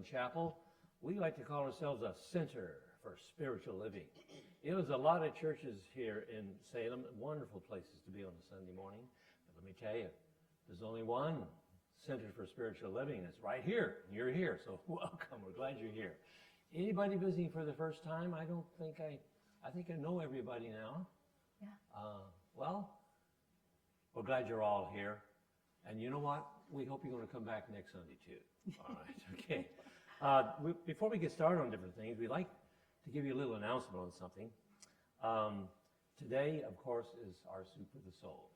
Living Chapel. We like to call ourselves a center for spiritual living. You know, there's a lot of churches here in Salem, wonderful places to be on a Sunday morning. But let me tell you, there's only one Center for Spiritual Living. It's right here. You're here, so welcome. We're glad you're here. Anybody visiting for the first time? I think I know everybody now. Yeah. Well, we're glad you're all here. And you know what? We hope you're going to come back next Sunday too. All right, okay. Before we get started on different things, we'd like to give you a little announcement on something. Today, of course, is our Soup for the Soul.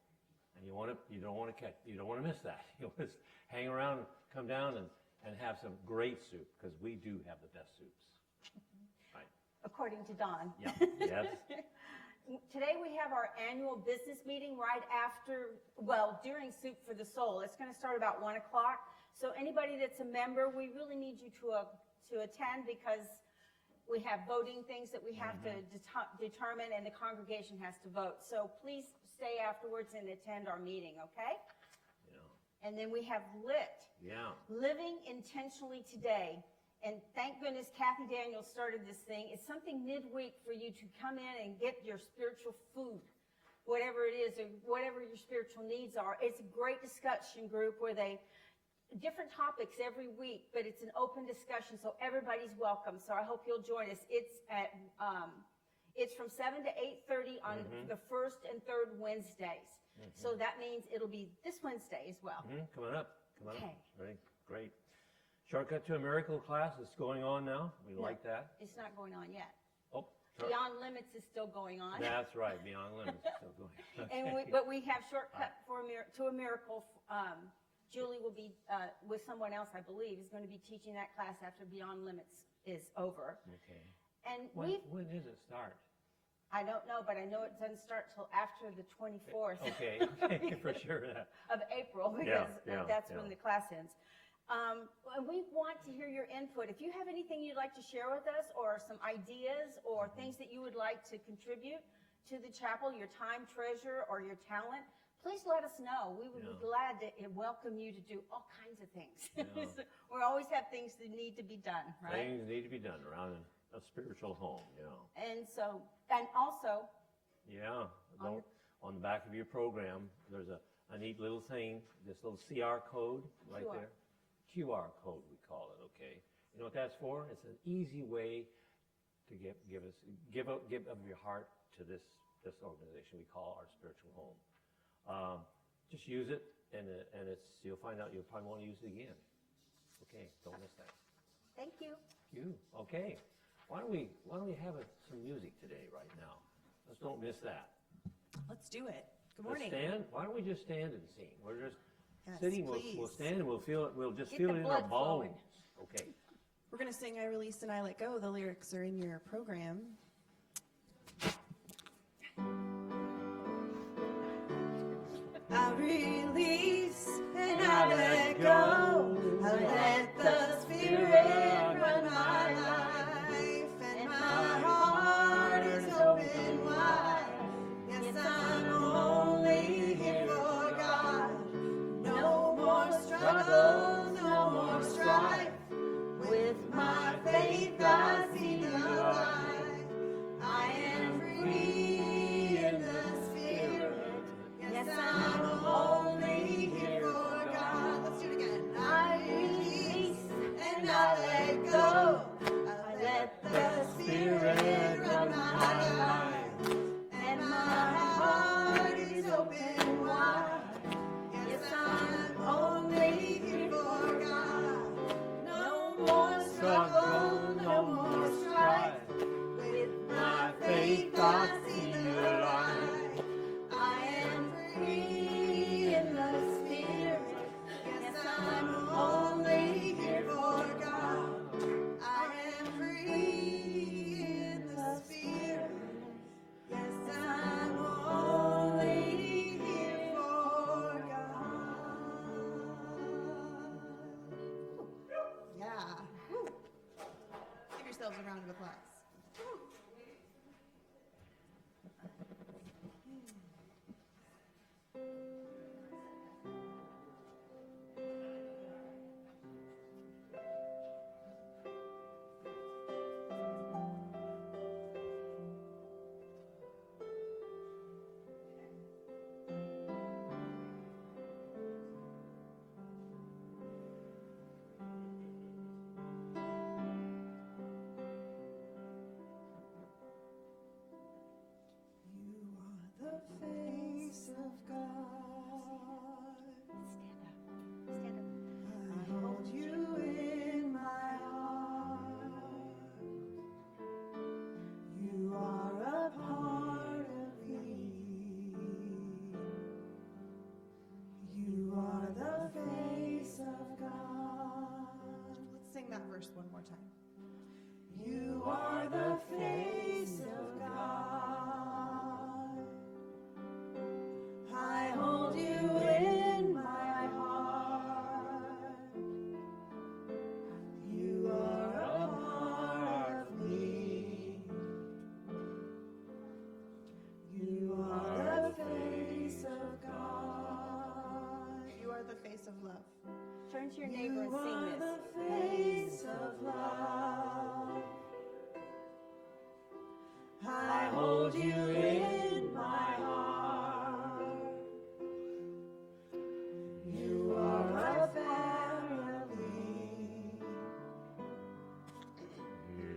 And you don't want to miss that. You want to hang around, come down and have some great soup, because we do have the best soups. Right. According to Don. Yeah. Yes. Today we have our annual business meeting right after, during Soup for the Soul. It's going to start about 1 o'clock. So anybody that's a member, we really need you to attend, because we have voting things that we have to determine, and the congregation has to vote. So please stay afterwards and attend our meeting, okay? Yeah. And then we have LIT. Yeah. Living Intentionally Today. And thank goodness Kathy Daniels started this thing. It's something midweek for you to come in and get your spiritual food, whatever it is, or whatever your spiritual needs are. It's a great discussion group where different topics every week, but it's an open discussion, so everybody's welcome. So I hope you'll join us. It's from 7 to 8:30 on the first and third Wednesdays. So that means it'll be this Wednesday as well. Coming up. Okay. Right. Great. Shortcut to a Miracle class is going on now. We like that. It's not going on yet. Oh, sorry. Beyond Limits is still going on. That's right. Beyond Limits is still going on. Okay. But we have Shortcut to a Miracle. Julie will be with someone else, I believe, is going to be teaching that class after Beyond Limits is over. Okay. And when does it start? I don't know, but I know it doesn't start till after the 24th. Okay, for sure. Of April, because that's when the class ends. And we want to hear your input. If you have anything you'd like to share with us, or some ideas or things that you would like to contribute to the chapel, your time, treasure, or your talent, please let us know. We would be glad to welcome you to do all kinds of things. Yeah. We always have things that need to be done, right? Things need to be done around a spiritual home, And also. Yeah. On the back of your program, there's a neat little thing, this little CR code right there. QR code, we call it, okay? You know what that's for? It's an easy way to give of your heart to this organization we call our spiritual home. Just use it, and you'll find out you'll probably want to use it again. Okay, don't miss that. Thank you. Thank you. Okay, why don't we have some music today right now? Let's don't miss that. Let's do it. Good morning. Let's stand. Why don't we just stand and sing? We're just Yes, sitting. please. We'll stand and we'll feel it. We'll just Get feel the it in our blood flowing. bones. Okay. We're going to sing I Release and I Let Go. The lyrics are in your program. I release and I let go. I let the Spirit run my life, and my heart is open wide. Yes, I'm only here for God. No more struggle, no more strife. With my faith I see the light. I am free in the Spirit. Yes, I'm only here for God. Let's do it again. I release and I let go. I let the Spirit run my life, and my heart is open wide. Yes, I'm only here for God. No more struggle, no more strife. With my faith I see the light. I am free in the Spirit. Yes, I'm only here for God. I am free in the Spirit. Yes, I'm only here for God. Yeah. Woo. Give yourselves a round of applause. face of God. Stand up. I hold you in my heart. You are a part of me. You are the face of God. Let's sing that verse one more time. You are the face of God. I hold you in my heart. You are a part of me. You are the face of God. You are the face of love. Turn to your neighbor and You sing are this. the face of love. I hold you in my heart. You are a family.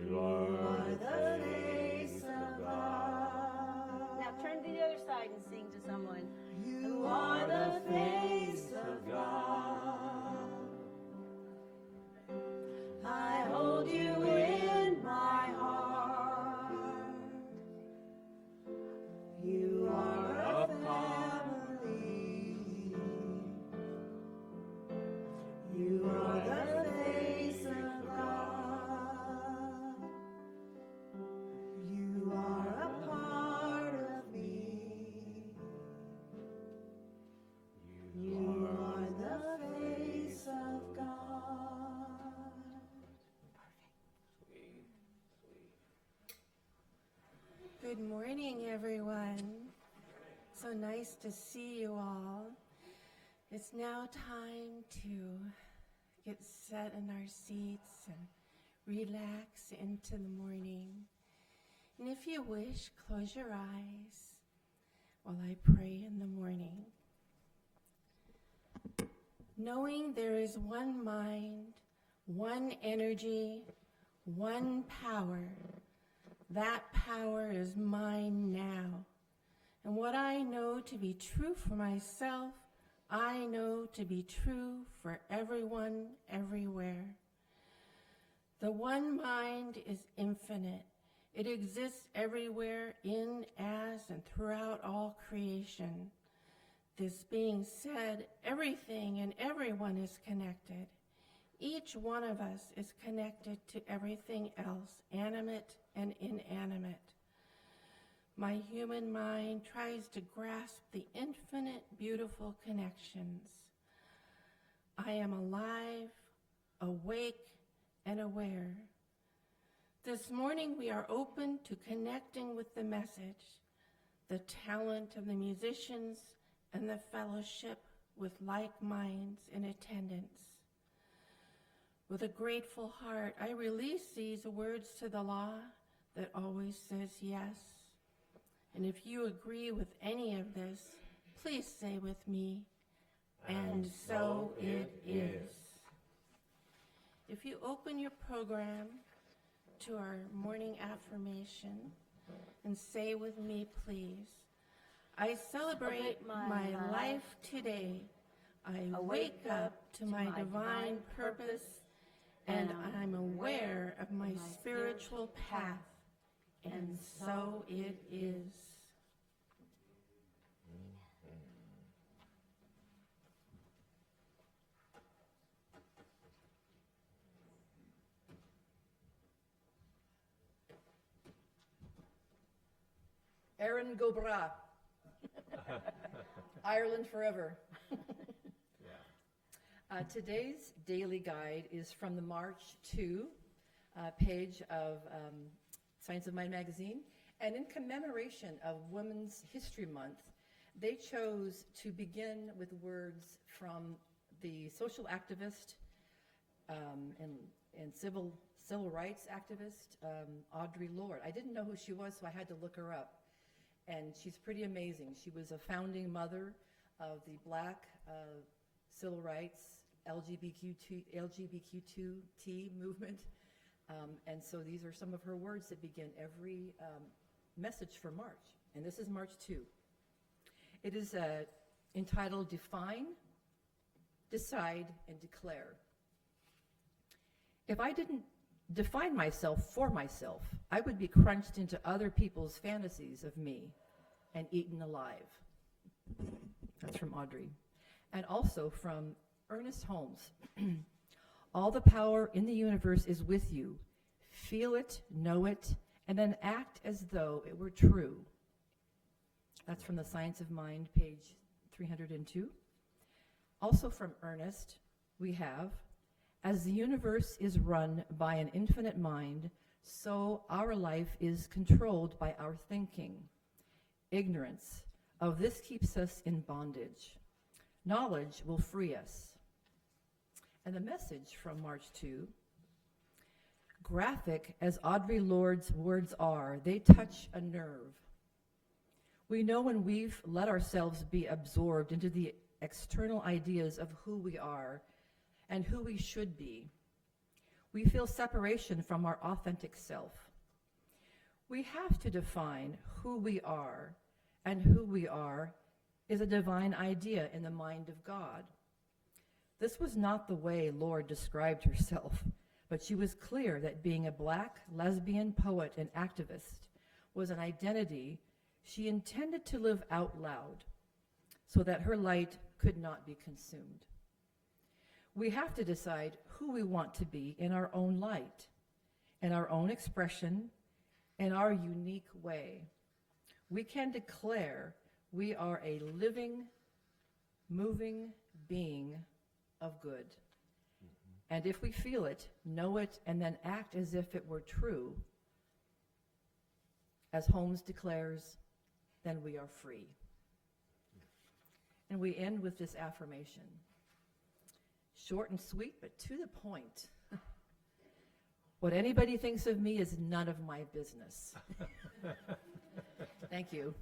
You are The face of God. Now turn to the other side and sing to someone. You are the face of God. I hold you in my heart. You are a family. You are the face of God. You are a part of me. You are the face of God. Sweet, sweet. Good morning, everyone. So nice to see you all. It's now time to get set in our seats and relax into the morning. And if you wish, close your eyes while I pray in the morning. Knowing there is one mind, one energy, one power. That power is mine now. And what I know to be true for myself, I know to be true for everyone, everywhere. The one mind is infinite. It exists everywhere, in, as, and throughout all creation. This being said, everything and everyone is connected. Each one of us is connected to everything else, animate and inanimate. My human mind tries to grasp the infinite, beautiful connections. I am alive, awake, and aware. This morning we are open to connecting with the message, the talent of the musicians, and the fellowship with like minds in attendance. With a grateful heart, I release these words to the law that always says yes. And if you agree with any of this, please say with me, and so it is. If you open your program to our morning affirmation and say with me, please, I celebrate my life today. I wake up to my divine purpose, and I'm aware of my spiritual path, and so it is. Erin go bra. Ireland forever. Today's daily guide is from the March 2 page of Science of Mind magazine. And in commemoration of Women's History Month, they chose to begin with words from the social activist and civil rights activist, Audre Lorde. I didn't know who she was, so I had to look her up. And she's pretty amazing. She was a founding mother of the Black civil rights, LGBTQ2T movement. And so these are some of her words that begin every message for March. And this is March 2. It is entitled Define, Decide, and Declare. If I didn't define myself for myself, I would be crunched into other people's fantasies of me and eaten alive. That's from Audrey. And also from Ernest Holmes. All the power in the universe is with you. Feel it, know it, and then act as though it were true. That's from The Science of Mind, page 302. Also from Ernest, we have, as the universe is run by an infinite mind, so our life is controlled by our thinking. Ignorance of this keeps us in bondage. Knowledge will free us. And the message from March 2, graphic as Audre Lorde's words are, they touch a nerve. We know when we've let ourselves be absorbed into the external ideas of who we are and who we should be. We feel separation from our authentic self. We have to define who we are, and who we are is a divine idea in the mind of God. This was not the way Lorde described herself, but she was clear that being a Black lesbian poet and activist was an identity she intended to live out loud so that her light could not be consumed. We have to decide who we want to be in our own light, in our own expression, in our unique way. We can declare we are a living, moving being of good. And if we feel it, know it, and then act as if it were true, as Holmes declares, then we are free. And we end with this affirmation. Short and sweet, but to the point. What anybody thinks of me is none of my business. Thank you.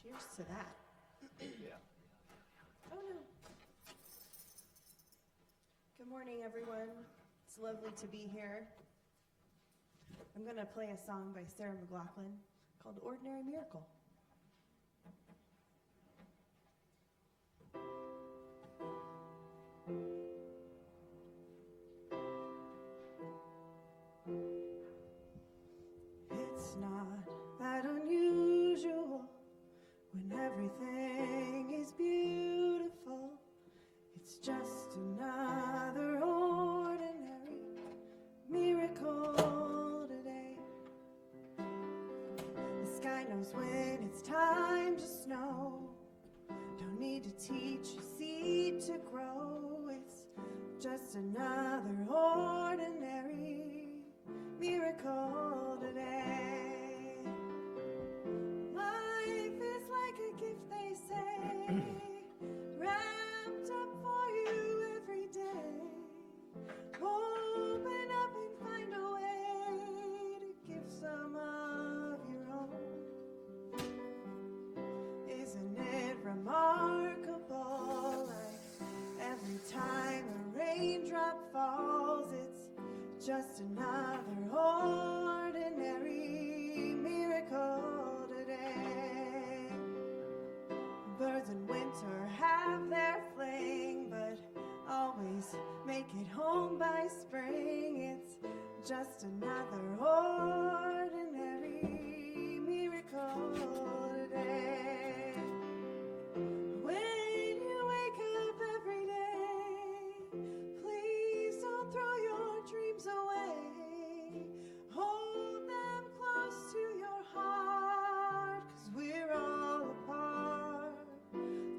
Cheers to that. Yeah. Oh no. Good morning, everyone. It's lovely to be here. I'm going to play a song by Sarah McLachlan called Ordinary Miracle. It's not that unusual when everything is beautiful. It's just another ordinary miracle today. The sky knows when it's time to snow. Don't need to teach a seed to grow. It's just another ordinary miracle today. Life is like a gift, they say, wrapped up for you every day. Open up and find a way to give some of your own. Isn't it remarkable? Like every time a raindrop falls, it's just another ordinary miracle today. Birds in winter have their fling, but always make it home by spring. It's just another ordinary miracle today. When you wake up every day, please don't throw your dreams away. Hold them close to your heart, 'cause we're all a part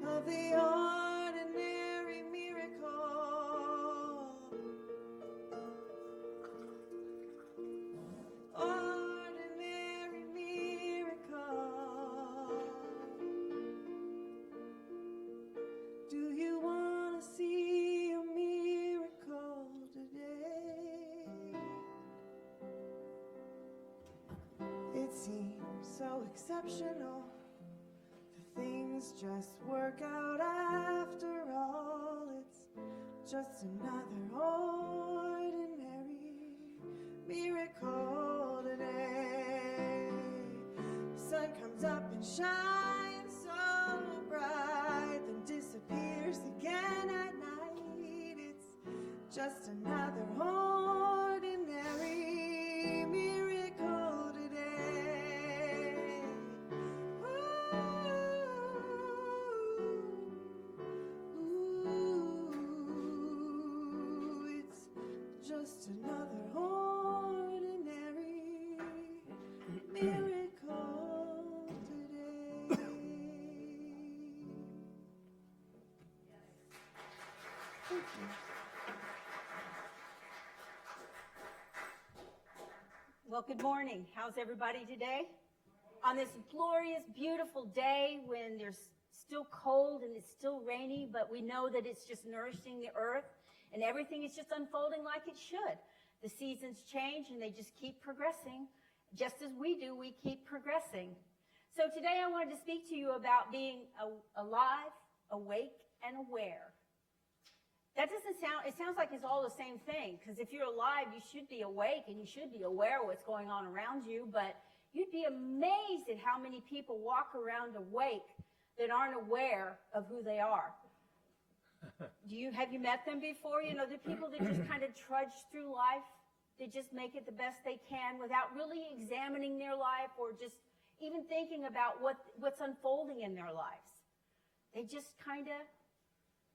of the ordinary miracle. Ordinary miracle. Do you want to see a miracle today? It seems so exceptional. The things just work out after all. It's just another ordinary miracle today. The sun comes up and shines so bright, then disappears again at night. It's just another ordinary miracle today. Ooh, it's just another ordinary miracle today. Thank you. Well, good morning. How's everybody today? On this glorious, beautiful day when there's still cold and it's still rainy, but we know that it's just nourishing the earth and everything is just unfolding like it should. The seasons change and they just keep progressing. Just as we do, we keep progressing. So today I wanted to speak to you about being alive, awake, and aware. That doesn't sound, it sounds like it's all the same thing, because if you're alive, you should be awake and you should be aware of what's going on around you, but you'd be amazed at how many people walk around awake that aren't aware of who they are. Have you met them before? You know, the people that just kind of trudge through life, they just make it the best they can without really examining their life or just even thinking about what's unfolding in their lives. They just kind of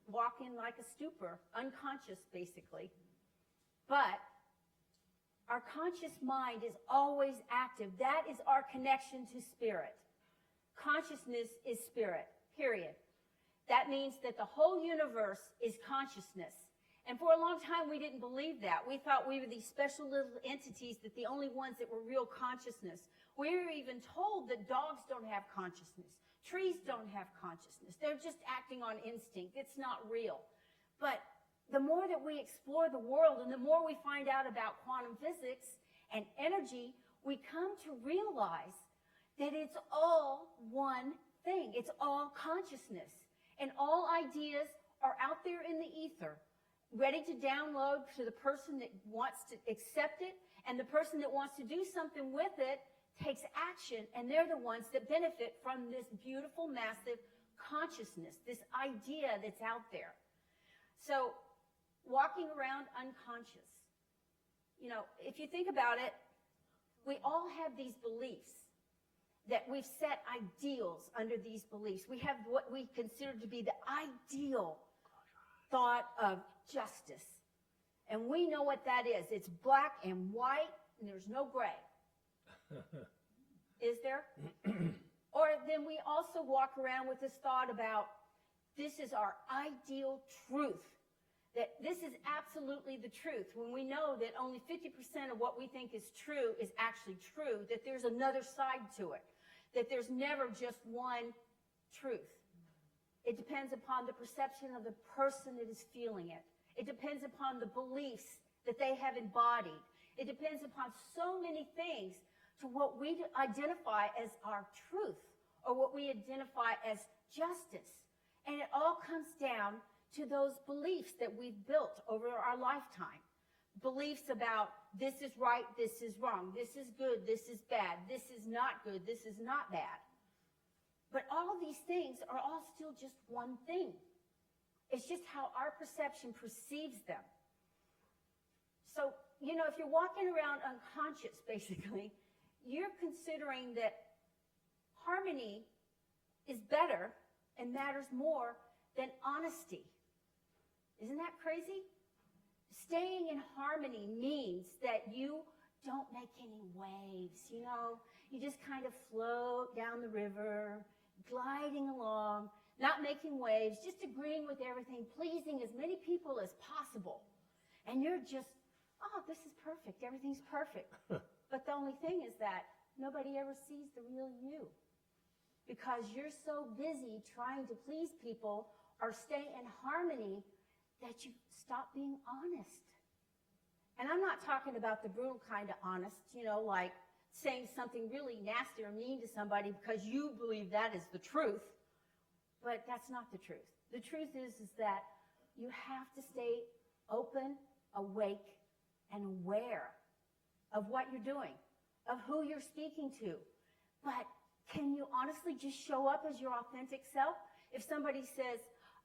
walk in like a stupor, unconscious basically. But our conscious mind is always active. That is our connection to spirit. Consciousness is spirit, period. That means that the whole universe is consciousness. And for a long time, we didn't believe that. We thought we were these special little entities, that the only ones that were real consciousness. We were even told that dogs don't have consciousness. Trees don't have consciousness. They're just acting on instinct. It's not real. But the more that we explore the world and the more we find out about quantum physics and energy, we come to realize that it's all one thing. It's all consciousness. And all ideas are out there in the ether, ready to download to the person that wants to accept it, and the person that wants to do something with it takes action, and they're the ones that benefit from this beautiful, massive consciousness, this idea that's out there. So, walking around unconscious. You know, if you think about it, we all have these beliefs that we've set ideals under these beliefs. We have what we consider to be the ideal thought of justice. And we know what that is. It's black and white, and there's no gray. Is there? Or then we also walk around with this thought about this is our ideal truth, that this is absolutely the truth, when we know that only 50% of what we think is true is actually true, that there's another side to it, that there's never just one truth. It depends upon the perception of the person that is feeling it. It depends upon the beliefs that they have embodied. It depends upon so many things to what we identify as our truth or what we identify as justice. And it all comes down to those beliefs that we've built over our lifetime. Beliefs about this is right, this is wrong, this is good, this is bad, this is not good, this is not bad. But all of these things are all still just one thing. It's just how our perception perceives them. So, you know, if you're walking around unconscious, basically, you're considering that harmony is better and matters more than honesty. Isn't that crazy? Staying in harmony means that you don't make any waves, you know. You just kind of float down the river, gliding along, not making waves, just agreeing with everything, pleasing as many people as possible. And you're just, oh, this is perfect, everything's perfect. But the only thing is that nobody ever sees the real you, because you're so busy trying to please people or stay in harmony that you stop being honest. And I'm not talking about the brutal kind of honest, you know, like saying something really nasty or mean to somebody because you believe that is the truth. But that's not the truth. The truth is that you have to stay open, awake, and aware of what you're doing, of who you're speaking to. But can you honestly just show up as your authentic self? If somebody says,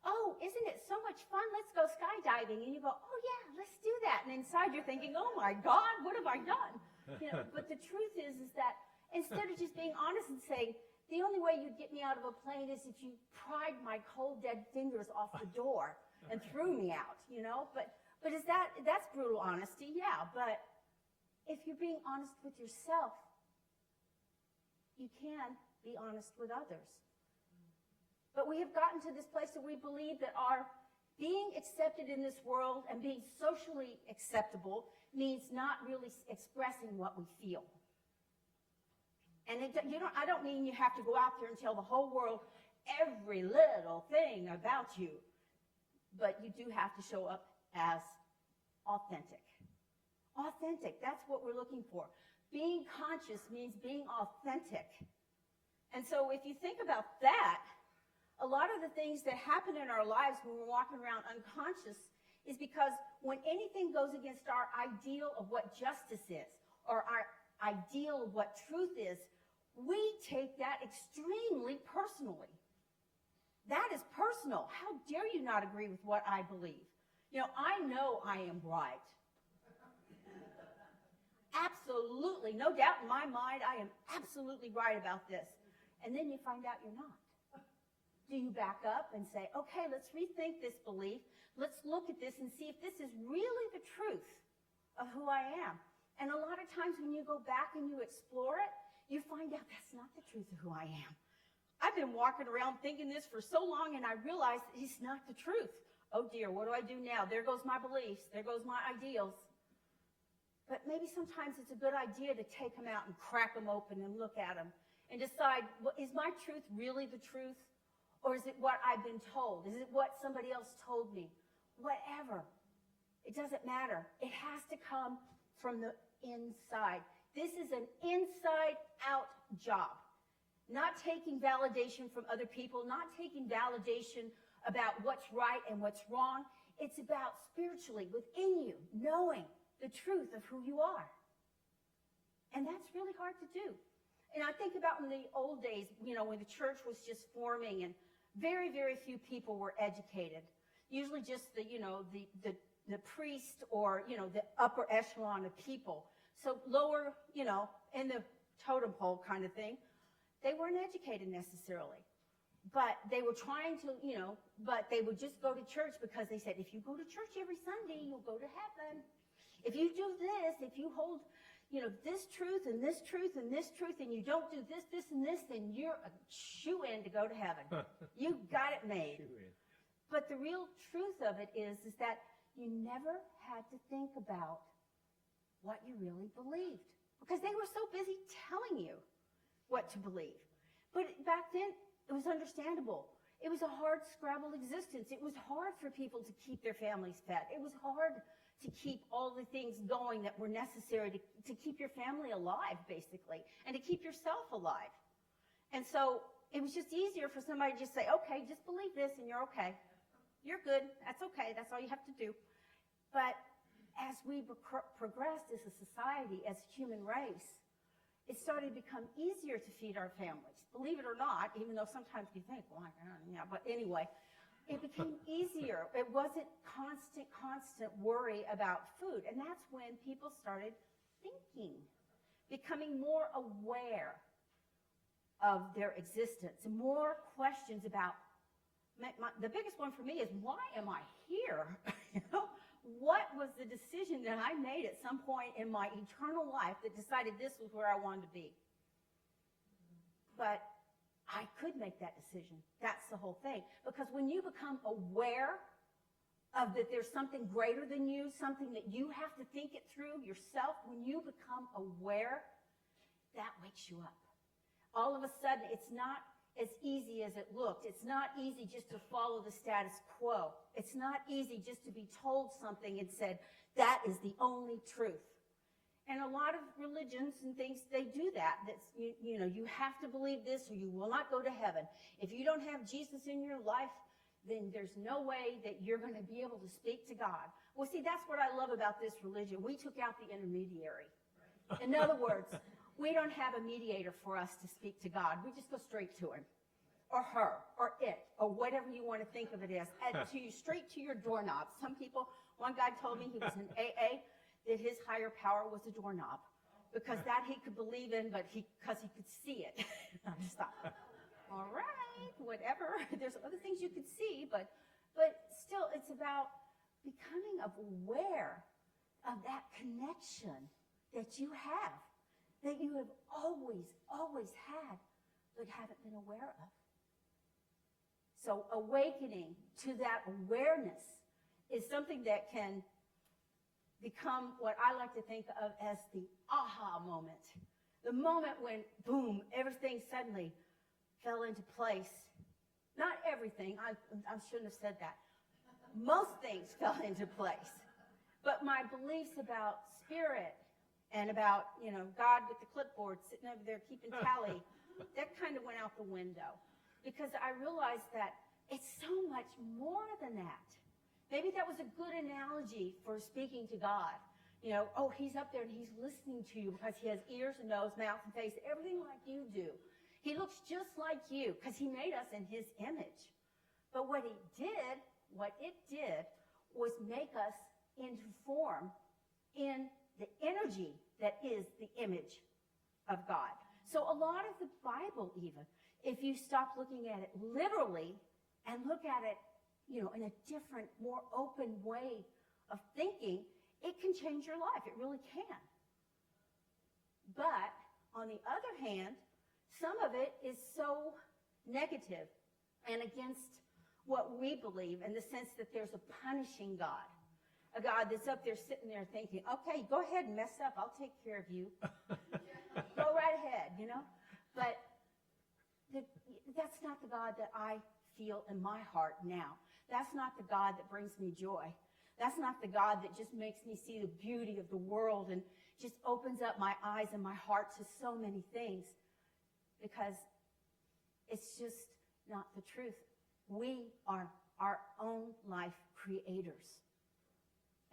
oh, isn't it so much fun? Let's go skydiving. And you go, oh, yeah, let's do that. And inside you're thinking, oh, my God, what have I done? But the truth is that instead of just being honest and saying, the only way you'd get me out of a plane is if you pried my cold, dead fingers off the door and threw me out, But that's brutal honesty, yeah. But if you're being honest with yourself, you can be honest with others. But we have gotten to this place that we believe that our being accepted in this world and being socially acceptable means not really expressing what we feel. And I don't mean you have to go out there and tell the whole world every little thing about you, but you do have to show up as authentic. Authentic, that's what we're looking for. Being conscious means being authentic. And so if you think about that, a lot of the things that happen in our lives when we're walking around unconscious is because when anything goes against our ideal of what justice is, or our ideal of what truth is, we take that extremely personally. That is personal. How dare you not agree with what I believe? I know I am right. Absolutely, no doubt in my mind, I am absolutely right about this. And then you find out you're not. Do you back up and say, okay, let's rethink this belief. Let's look at this and see if this is really the truth of who I am. And a lot of times when you go back and you explore it, you find out that's not the truth of who I am. I've been walking around thinking this for so long, and I realize it's not the truth. Oh dear, what do I do now? There goes my beliefs. There goes my ideals. But maybe sometimes it's a good idea to take them out and crack them open and look at them and decide, is my truth really the truth? Or is it what I've been told? Is it what somebody else told me? Whatever. It doesn't matter. It has to come from the inside. This is an inside-out job. Not taking validation from other people, not taking validation about what's right and what's wrong. It's about spiritually within you, knowing the truth of who you are. And that's really hard to do. And I think about in the old days, when the church was just forming and very, very few people were educated. Usually just the priest or, the upper echelon of people. So lower, in the totem pole kind of thing, they weren't educated necessarily. But they were trying to, but they would just go to church because they said, if you go to church every Sunday, you'll go to heaven. If you do this, if you hold, this truth and this truth and this truth, and you don't do this, this, and this, then you're a shoo-in to go to heaven. You got it made. But the real truth of it is that you never had to think about what you really believed because they were so busy telling you what to believe. But back then, it was understandable. It was a hard scrabble existence. It was hard for people to keep their families fed. It was hard to keep all the things going that were necessary to keep your family alive, basically, and to keep yourself alive. And so it was just easier for somebody to just say, okay, just believe this and you're okay. You're good. That's okay. That's all you have to do. But as we progressed as a society, as a human race, it started to become easier to feed our families. Believe it or not, even though sometimes you think, well, yeah, but anyway, it became easier. It wasn't constant worry about food. And that's when people started thinking, becoming more aware of their existence, more questions about, the biggest one for me is, why am I here? What was the decision that I made at some point in my eternal life that decided this was where I wanted to be? But I could make that decision. That's the whole thing. Because when you become aware of that there's something greater than you, something that you have to think it through yourself, when you become aware, that wakes you up. All of a sudden, it's not as easy as it looked. It's not easy just to follow the status quo. It's not easy just to be told something and said, that is the only truth. And a lot of religions and things, they do that. That's, you have to believe this or you will not go to heaven. If you don't have Jesus in your life, then there's no way that you're going to be able to speak to God. Well, see, that's what I love about this religion. We took out the intermediary. In other words, we don't have a mediator for us to speak to God. We just go straight to him, or her, or it, or whatever you want to think of it as, and to you, straight to your doorknob. Some people, one guy told me he was in AA, that his higher power was a doorknob, because that he could believe in, but because he could see it. I just thought, all right, whatever. There's other things you could see, but still, it's about becoming aware of that connection that you have, that you have always had, but haven't been aware of. So awakening to that awareness is something that can become what I like to think of as the aha moment. The moment when, boom, everything suddenly fell into place. Not everything, I shouldn't have said that. Most things fell into place. But my beliefs about spirit and about, God with the clipboard sitting over there keeping tally, that kind of went out the window. Because I realized that it's so much more than that. Maybe that was a good analogy for speaking to God. He's up there and he's listening to you because he has ears and nose, mouth and face, everything like you do. He looks just like you because he made us in his image. But what it did was make us into form in the energy that is the image of God. So a lot of the Bible even, if you stop looking at it literally and look at it, in a different, more open way of thinking, it can change your life. It really can. But on the other hand, some of it is so negative and against what we believe in the sense that there's a punishing God. A God that's up there sitting there thinking, okay, go ahead and mess up. I'll take care of you. Go right ahead, But that's not the God that I feel in my heart now. That's not the God that brings me joy. That's not the God that just makes me see the beauty of the world and just opens up my eyes and my heart to so many things, because it's just not the truth. We are our own life creators.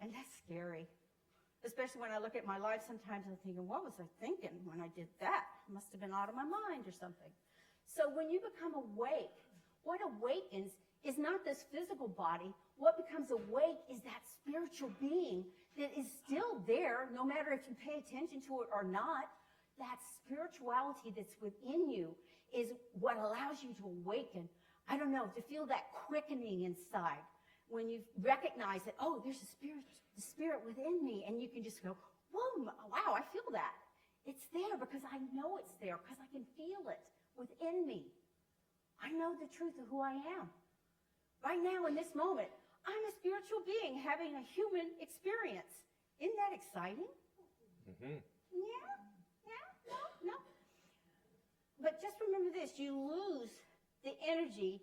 And that's scary. Especially when I look at my life, sometimes I'm thinking, what was I thinking when I did that? I must have been out of my mind or something. So when you become awake, what awakens is not this physical body. What becomes awake is that spiritual being that is still there, no matter if you pay attention to it or not. That spirituality that's within you is what allows you to awaken. I don't know, to feel that quickening inside. When you recognize that, there's the spirit within me, and you can just go, whoa, wow, I feel that. It's there because I know it's there, because I can feel it within me. I know the truth of who I am. Right now, in this moment, I'm a spiritual being having a human experience. Isn't that exciting? Mm-hmm. No. But just remember this, you lose the energy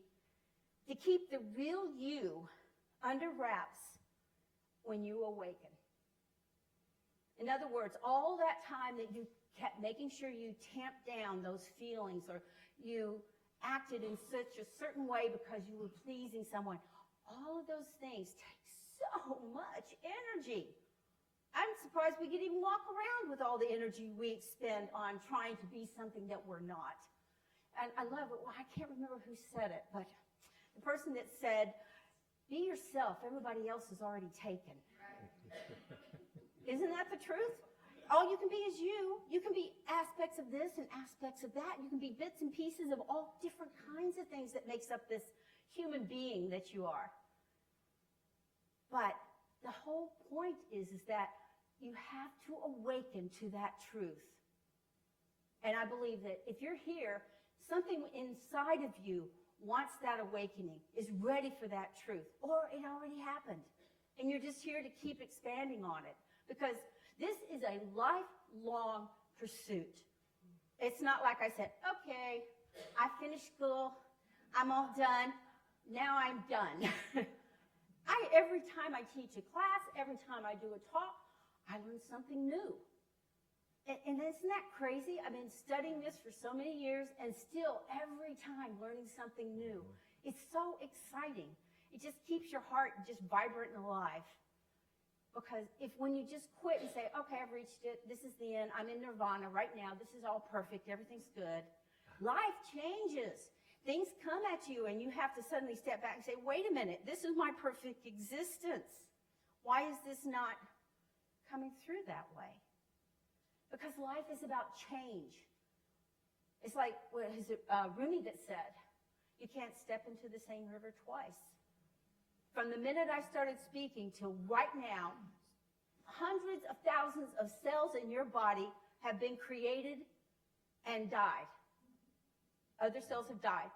to keep the real you under wraps when you awaken. In other words, all that time that you kept making sure you tamped down those feelings, or you acted in such a certain way because you were pleasing someone, all of those things take so much energy. I'm surprised we can even walk around with all the energy we expend on trying to be something that we're not. And I love it. Well, I can't remember who said it, but the person that said, be yourself, everybody else is already taken. Isn't that the truth? All you can be is you. You can be aspects of this and aspects of that. You can be bits and pieces of all different kinds of things that makes up this human being that you are. But the whole point is that you have to awaken to that truth. And I believe that if you're here, something inside of you wants that awakening, is ready for that truth, or it already happened. And you're just here to keep expanding on it, because this is a lifelong pursuit. It's not like I said, okay, I finished school, I'm all done, now I'm done. Every time I teach a class, every time I do a talk, I learn something new. And isn't that crazy? I've been studying this for so many years, and still every time learning something new. It's so exciting. It just keeps your heart just vibrant and alive. Because when you just quit and say, okay, I've reached it, this is the end, I'm in nirvana right now, this is all perfect, everything's good, life changes. Things come at you and you have to suddenly step back and say, wait a minute, this is my perfect existence. Why is this not coming through that way? Because life is about change. It's like, what is it, Rumi that said, you can't step into the same river twice. From the minute I started speaking till right now, hundreds of thousands of cells in your body have been created and died. Other cells have died.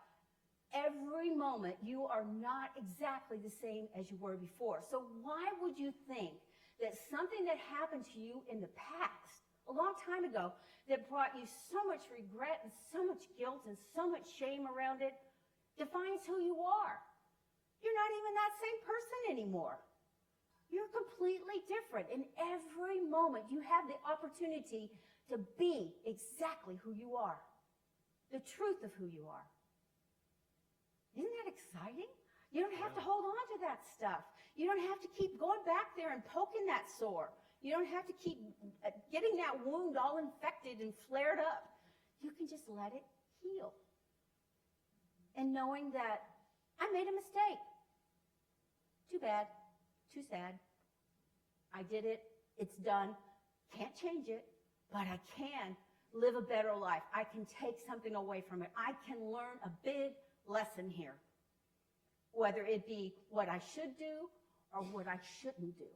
Every moment, you are not exactly the same as you were before. So why would you think that something that happened to you in the past, a long time ago, that brought you so much regret and so much guilt and so much shame around it, defines who you are? You're not even that same person anymore. You're completely different. In every moment, you have the opportunity to be exactly who you are. The truth of who you are. Isn't that exciting? You don't have to hold on to that stuff. You don't have to keep going back there and poking that sore. You don't have to keep getting that wound all infected and flared up. You can just let it heal. And knowing that I made a mistake. Too bad. Too sad. I did it. It's done. Can't change it, but I can live a better life. I can take something away from it. I can learn a big lesson here, whether it be what I should do or what I shouldn't do.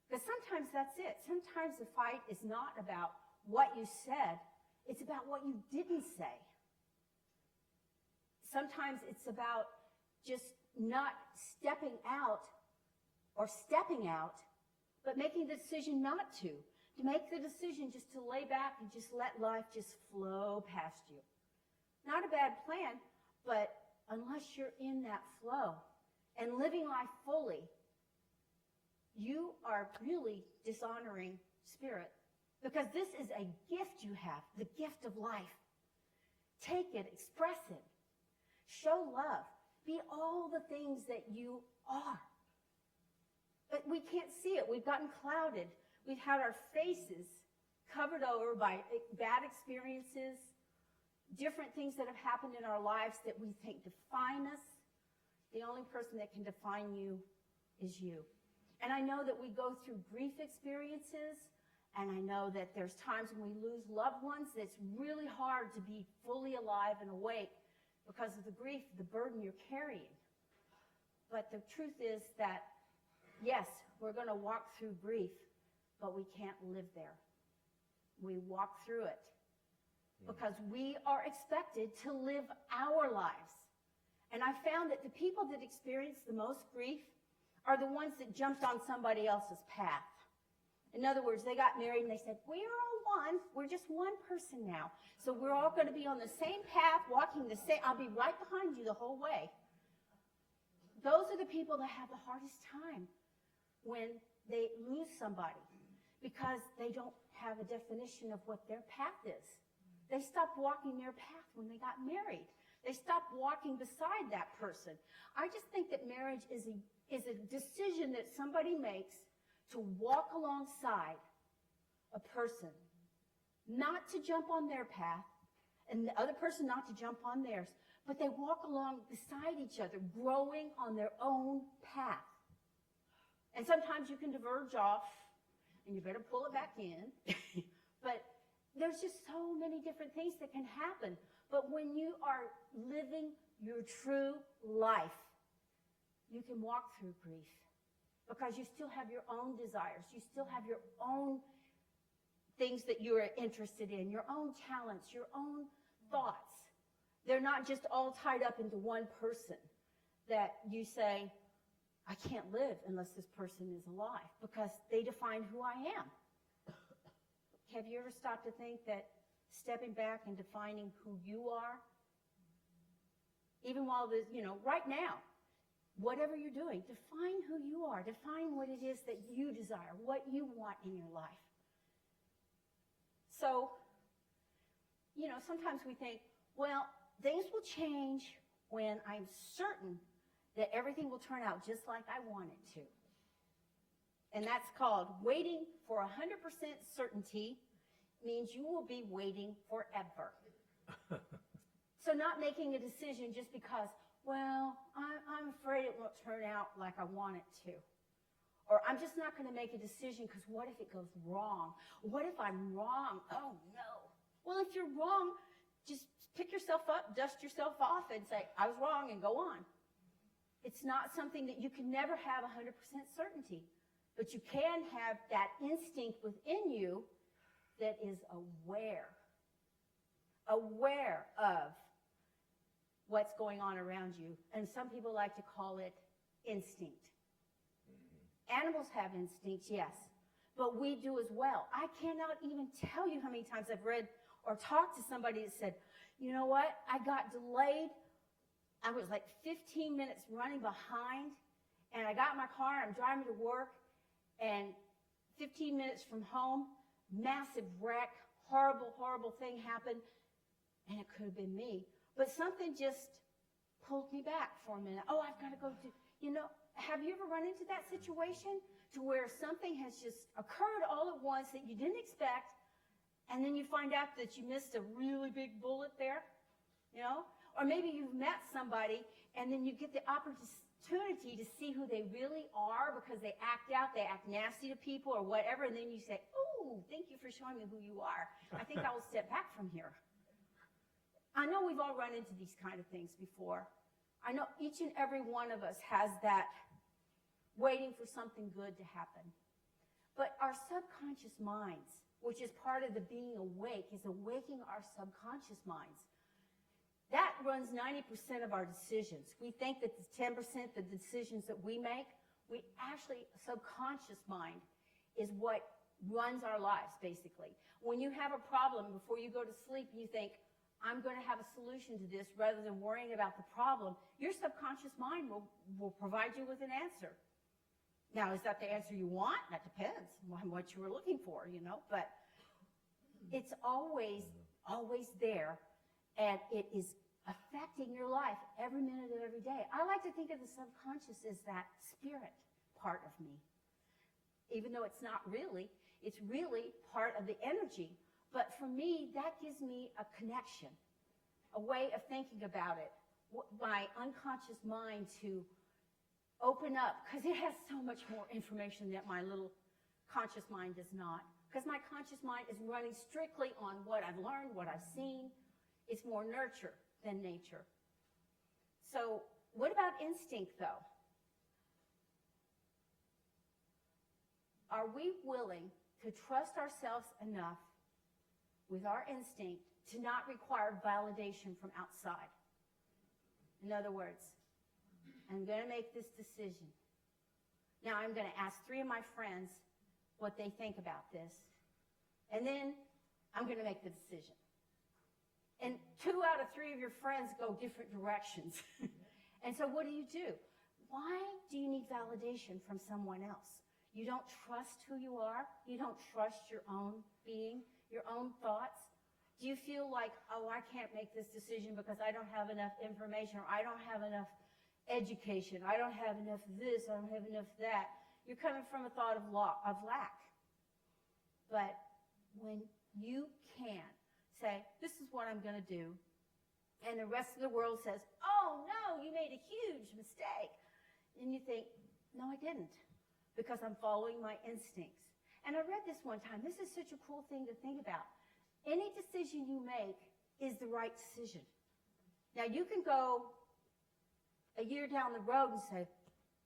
Because sometimes that's it. Sometimes the fight is not about what you said. It's about what you didn't say. Sometimes it's about just not stepping out or stepping out, but making the decision not to make the decision just to lay back and just let life just flow past you. Not a bad plan, but unless you're in that flow and living life fully, you are really dishonoring spirit, because this is a gift you have, the gift of life. Take it, express it, show love, be all the things that you are. But we can't see it. We've gotten clouded. We've had our faces covered over by bad experiences, different things that have happened in our lives that we think define us. The only person that can define you is you. And I know that we go through grief experiences, and I know that there's times when we lose loved ones that's really hard to be fully alive and awake because of the grief, the burden you're carrying. But the truth is that, yes, we're going to walk through grief, but we can't live there. We walk through it because we are expected to live our lives. And I found that the people that experience the most grief are the ones that jumped on somebody else's path. In other words, they got married and they said, we're all one. We're just one person now. So we're all going to be on the same path, walking the same. I'll be right behind you the whole way. Those are the people that have the hardest time when they lose somebody, because they don't have a definition of what their path is. They stopped walking their path when they got married. They stopped walking beside that person. I just think that marriage is a decision that somebody makes to walk alongside a person, not to jump on their path, and the other person not to jump on theirs, but they walk along beside each other, growing on their own path. And sometimes you can diverge off, and you better pull it back in. But there's just so many different things that can happen. But when you are living your true life, you can walk through grief because you still have your own desires. You still have your own things that you are interested in, your own talents, your own thoughts. They're not just all tied up into one person that you say, I can't live unless this person is alive, because they define who I am. Have you ever stopped to think that stepping back and defining who you are, even while there's, right now, whatever you're doing, define who you are. Define what it is that you desire, what you want in your life. So, sometimes we think, well, things will change when I'm certain that everything will turn out just like I want it to. And that's called waiting for 100% certainty means you will be waiting forever. So not making a decision just because, well, I'm afraid it won't turn out like I want it to. Or I'm just not going to make a decision because what if it goes wrong? What if I'm wrong? Oh, no. Well, if you're wrong, just pick yourself up, dust yourself off, and say, I was wrong, and go on. It's not something that you can never have 100% certainty. But you can have that instinct within you that is aware of what's going on around you. And some people like to call it instinct. Animals have instincts, yes, but we do as well. I cannot even tell you how many times I've read or talked to somebody that said, you know what, I got delayed. I was like 15 minutes running behind, and I got in my car, I'm driving to work, and 15 minutes from home, massive wreck, horrible, horrible thing happened, and it could have been me. But something just pulled me back for a minute. Oh, I've got to go do, have you ever run into that situation to where something has just occurred all at once that you didn't expect, and then you find out that you missed a really big bullet there? Or maybe you've met somebody, and then you get the opportunity to see who they really are because they act out, they act nasty to people or whatever, and then you say, oh, thank you for showing me who you are. I think I will step back from here. I know we've all run into these kind of things before. I know each and every one of us has that waiting for something good to happen. But our subconscious minds, which is part of the being awake, is awaking our subconscious minds. That runs 90% of our decisions. We think that the 10%, the decisions that we make, subconscious mind is what runs our lives, basically. When you have a problem, before you go to sleep, you think, I'm going to have a solution to this rather than worrying about the problem. Your subconscious mind will provide you with an answer. Now, is that the answer you want? That depends on what you were looking for, but it's always there, and it is affecting your life every minute of every day. I like to think of the subconscious as that spirit part of me. Even though it's not really, it's really part of the energy. But for me, that gives me a connection, a way of thinking about it, my unconscious mind to open up, because it has so much more information that my little conscious mind does not. Because my conscious mind is running strictly on what I've learned, what I've seen. It's more nurture than nature. So what about instinct, though? Are we willing to trust ourselves enough with our instinct to not require validation from outside? In other words, I'm going to make this decision. Now I'm going to ask 3 of my friends what they think about this, and then I'm going to make the decision. And 2 out of 3 of your friends go different directions. And so what do? Why do you need validation from someone else? You don't trust who you are? You don't trust your own being, your own thoughts? Do you feel like, oh, I can't make this decision because I don't have enough information, or I don't have enough education, I don't have enough this, I don't have enough that? You're coming from a thought of lack. But when you can say, this is what I'm going to do, and the rest of the world says, oh, no, you made a huge mistake, and you think, no, I didn't, because I'm following my instincts. And I read this one time. This is such a cool thing to think about. Any decision you make is the right decision. Now, you can go a year down the road and say,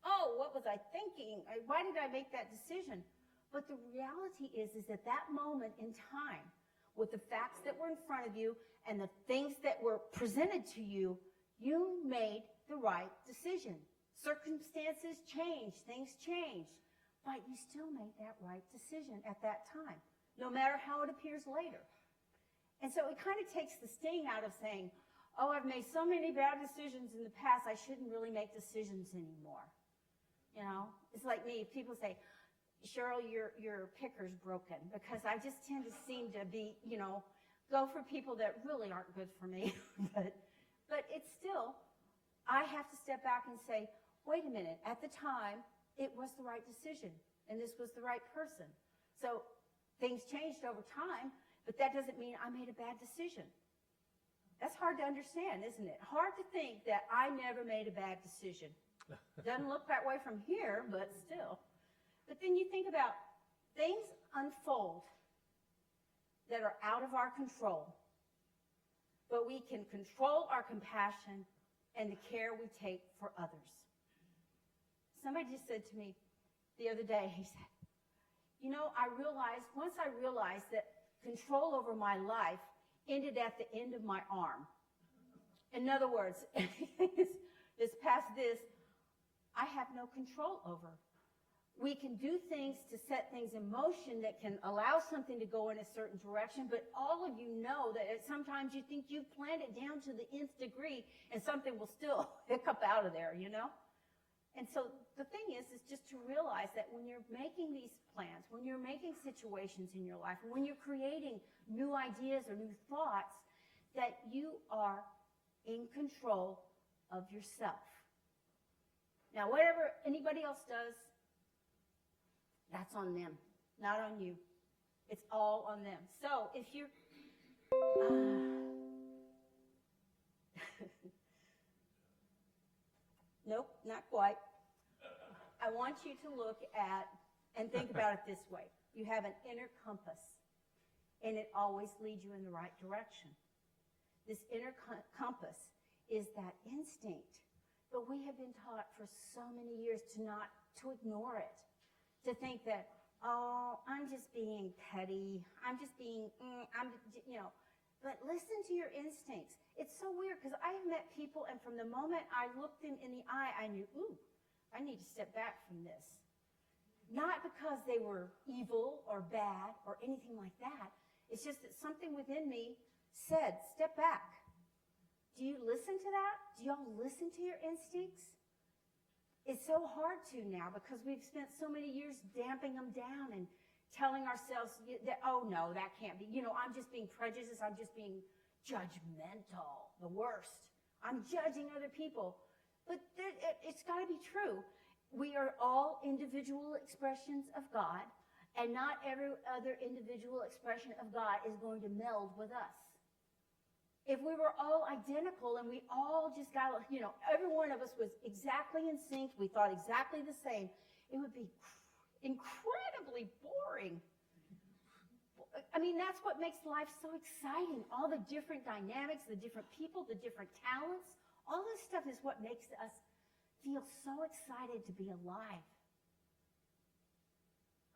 oh, what was I thinking? Why did I make that decision? But the reality is that that moment in time, with the facts that were in front of you and the things that were presented to you, you made the right decision. Circumstances changed, things changed, but you still made that right decision at that time, no matter how it appears later. And so it kind of takes the sting out of saying, oh, I've made so many bad decisions in the past, I shouldn't really make decisions anymore. It's like me. People say, Cheryl, your picker's broken, because I just tend to seem to be, go for people that really aren't good for me. but it's still, I have to step back and say, wait a minute, at the time, it was the right decision. and this was the right person. So things changed over time, but that doesn't mean I made a bad decision. That's hard to understand, isn't it? Hard to think that I never made a bad decision. Doesn't look that way from here, but still. But then you think about things unfold that are out of our control, but we can control our compassion and the care we take for others. Somebody just said to me the other day, he said, you know, once I realized that control over my life ended at the end of my arm. In other words, this past this, I have no control over. We can do things to set things in motion that can allow something to go in a certain direction, but all of you know that sometimes you think you've planned it down to the nth degree and something will still hiccup out of there, you know? And so the thing is just to realize that when you're making these plans, when you're making situations in your life, when you're creating new ideas or new thoughts, that you are in control of yourself. Now, whatever anybody else does, that's on them, not on you. It's all on them. So if you're... Nope, not quite. I want you to look at and think about it this way. You have an inner compass, and it always leads you in the right direction. This inner compass is that instinct, but we have been taught for so many years to ignore it, to think that, oh, I'm just being petty, I'm just being, but listen to your instincts. It's so weird because I have met people, and from the moment I looked them in the eye, I knew, ooh, I need to step back from this. Not because they were evil or bad or anything like that. It's just that something within me said, step back. Do you listen to that? Do y'all listen to your instincts? It's so hard to now because we've spent so many years damping them down and telling ourselves that, oh, no, that can't be. I'm just being prejudiced. I'm just being judgmental, the worst. I'm judging other people. But it's got to be true. We are all individual expressions of God, and not every other individual expression of God is going to meld with us. If we were all identical and we all just got, every one of us was exactly in sync, we thought exactly the same, it would be incredibly boring. I mean, that's what makes life so exciting. All the different dynamics, the different people, the different talents, all this stuff is what makes us feel so excited to be alive.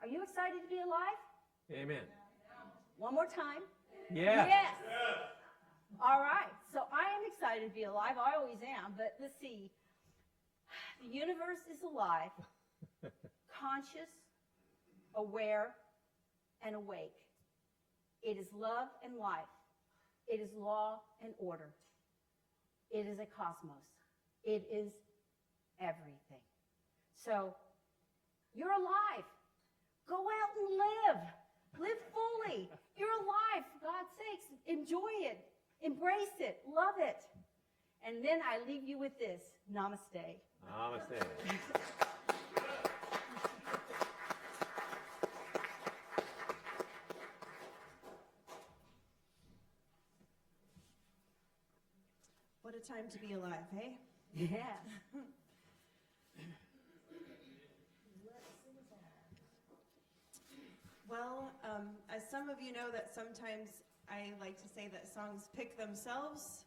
Are you excited to be alive? Amen. One more time. Yeah. Yes. All right. So I am excited to be alive. I always am. But let's see. The universe is alive, conscious, aware, and awake. It is love and life. It is law and order. It is a cosmos. It is everything. So you're alive. Go out and live. Live fully. You're alive, for God's sakes. Enjoy it. Embrace it. Love it. And then I leave you with this. Namaste. Namaste. What a time to be alive, hey? Yeah. Well, as some of you know, that sometimes I like to say that songs pick themselves.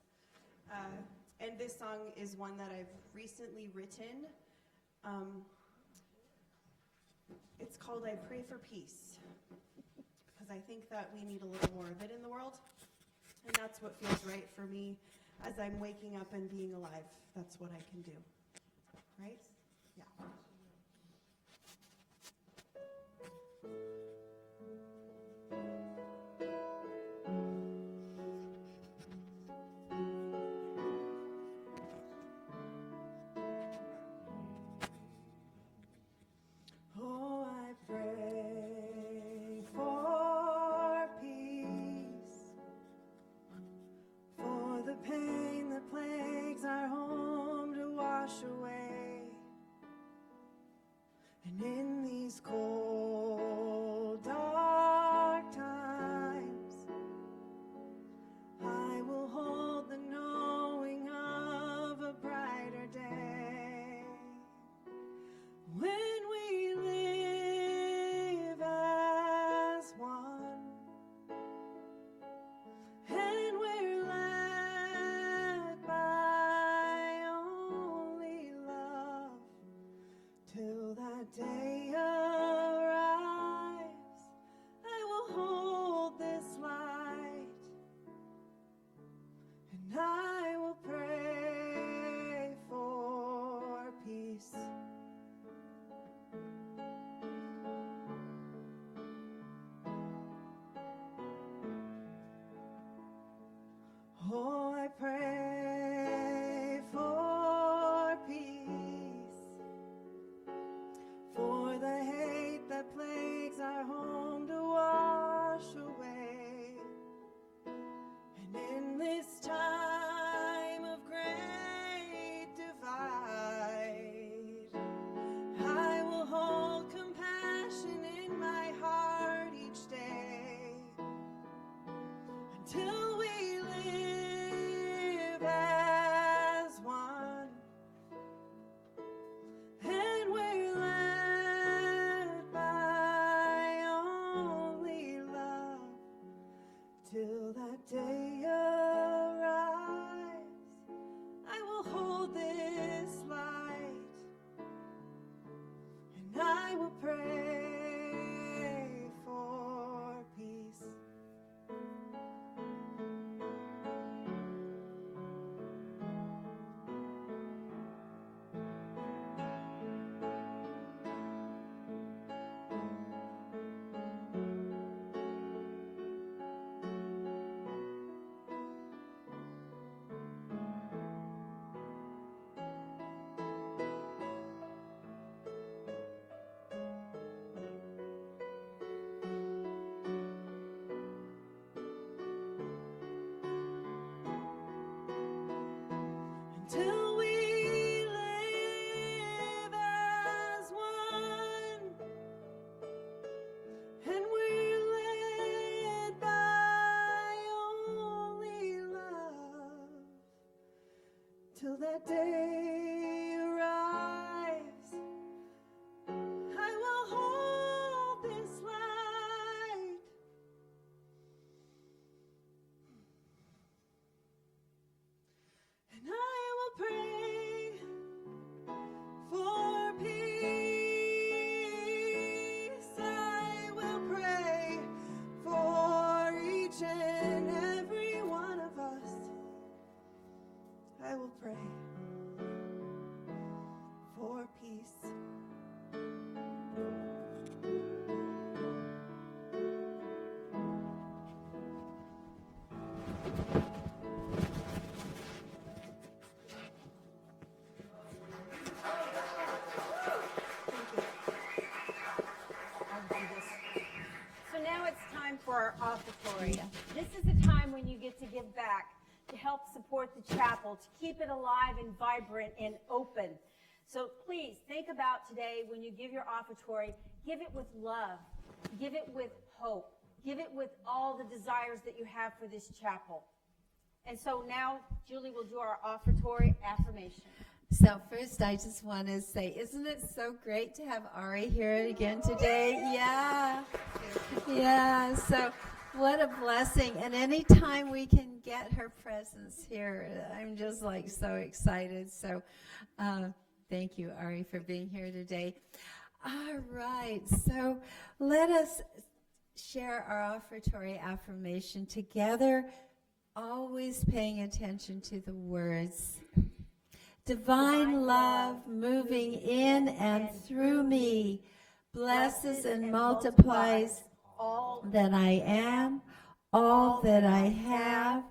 And this song is one that I've recently written. It's called I Pray for Peace. Because I think that we need a little more of it in the world. And that's what feels right for me as I'm waking up and being alive. That's what I can do. Right? Yeah. Oh, I pray for peace, for the pain that plagues our home to wash will pray for peace. Till we live as one, and we're led by only love, till that day arrives. I will hold this light, and I will pray for peace. I will pray for each and every one of us. I will pray for peace. So now it's time for our offertory. This is the time when you get to give back, to help support the chapel, to keep it alive and vibrant and open. So please think about today when you give your offertory, give it with love, give it with hope, give it with all the desires that you have for this chapel. And so now Julie will do our offertory affirmation. So first, I just want to say, isn't it so great to have Ari here again today? Yeah. Yeah. So what a blessing. And anytime we can get her presence here, I'm just like so excited. So thank you, Ari, for being here today. All right. So let us share our offertory affirmation together, always paying attention to the words. Divine love moving in and through me blesses and multiplies all that I am, all that I have,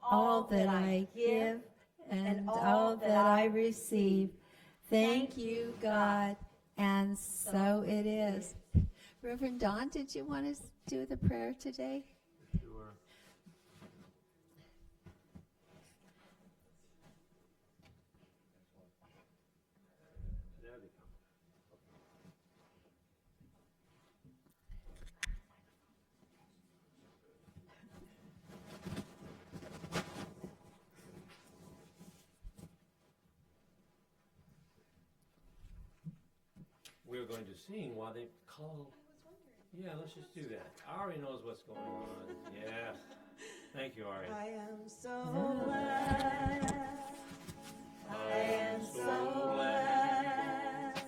all that I give, and all that I receive. Thank you, God, and so it is. Reverend Don, did you want to do the prayer today? Sure. There they come. We're going to sing while they call. Yeah, let's just do that. Ari knows what's going on. Yeah. Thank you, Ari. I am so blessed. I am so blessed.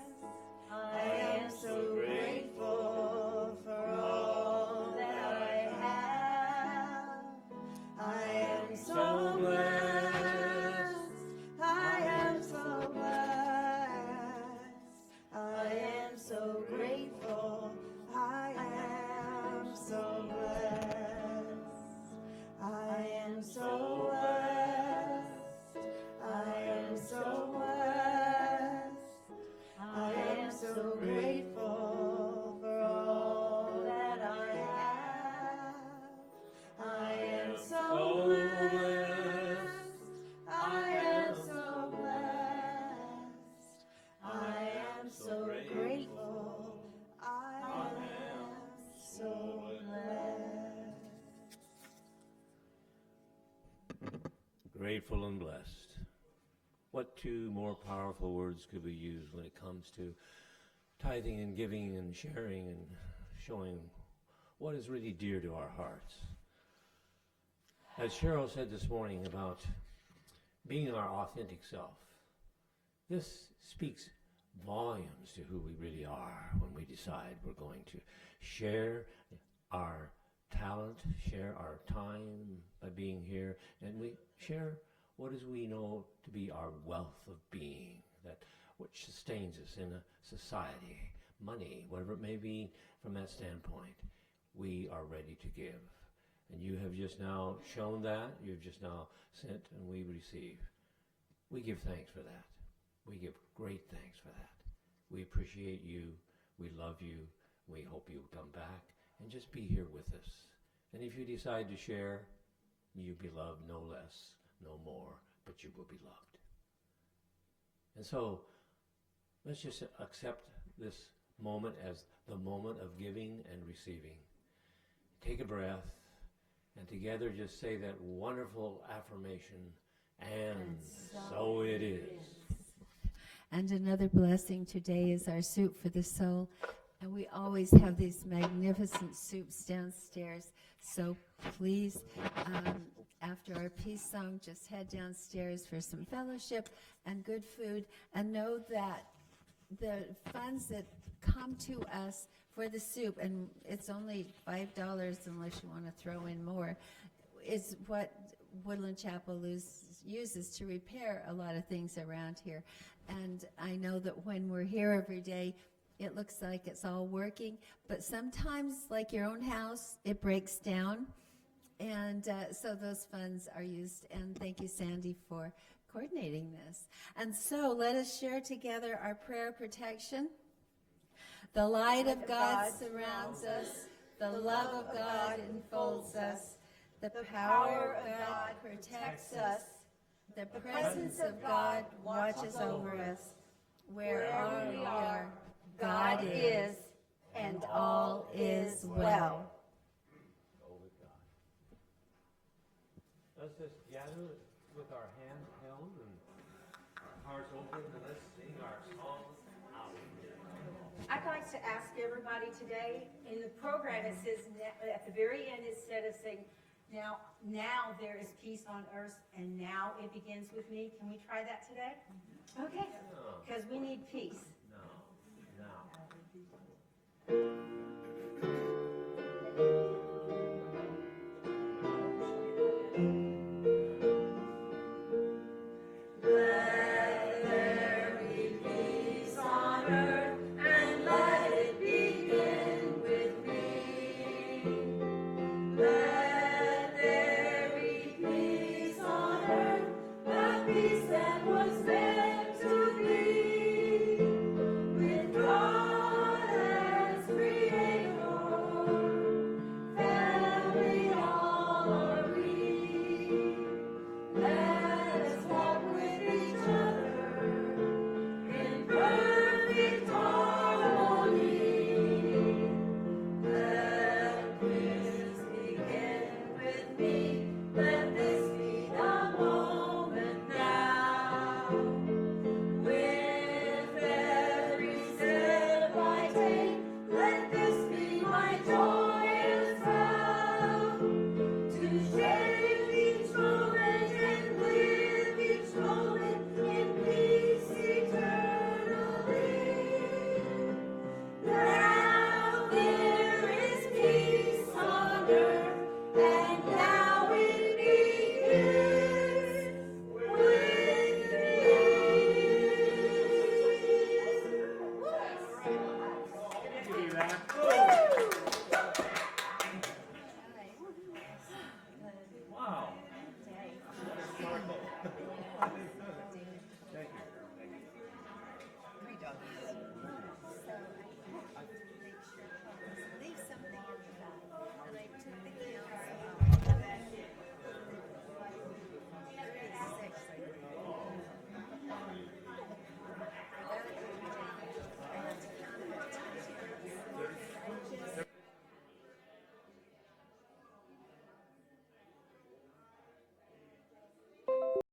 I am so grateful for all that I have. I am so blessed. I am so blessed. I am so grateful. I am so blessed. I am so blessed. I am so blessed. I am so grateful for all that I have. I am so blessed. I am so blessed. I am so grateful. I am so blessed. Grateful and blessed. What two more powerful words could we use when it comes to tithing and giving and sharing and showing what is really dear to our hearts? As Cheryl said this morning about being our authentic self, this speaks volumes to who we really are when we decide we're going to share our talent, share our time by being here, and we share what is we know to be our wealth of being, that which sustains us in a society, money, whatever it may be. From that standpoint, we are ready to give. And you have just now shown that. You've just now sent, and we receive. We give thanks for that. We give great thanks for that. We appreciate you. We love you. We hope you'll come back and just be here with us. And if you decide to share, you'll be loved no less, no more, but you will be loved. And so let's just accept this moment as the moment of giving and receiving. Take a breath, and together just say that wonderful affirmation, and so it is. And another blessing today is our soup for the soul. And we always have these magnificent soups downstairs. So please, after our peace song, just head downstairs for some fellowship and good food. And know that the funds that come to us for the soup, and it's only $5 unless you want to throw in more, is what Woodland Chapel uses to repair a lot of things around here. And I know that when we're here every day, it looks like it's all working, but sometimes, like your own house, it breaks down. And so those funds are used. And thank you, Sandy, for coordinating this. And so let us share together our prayer protection. The light of God surrounds us. The love of God enfolds us. The power of God protects us. The presence of God watches over us. Wherever we are, God is, and all is well. Go with God. Let's just gather with our hands held and our hearts open, and let's sing our song out. I'd like to ask everybody today, in the program it says, at the very end, instead of saying, now there is peace on earth, and now it begins with me. Can we try that today? Okay, because we need peace.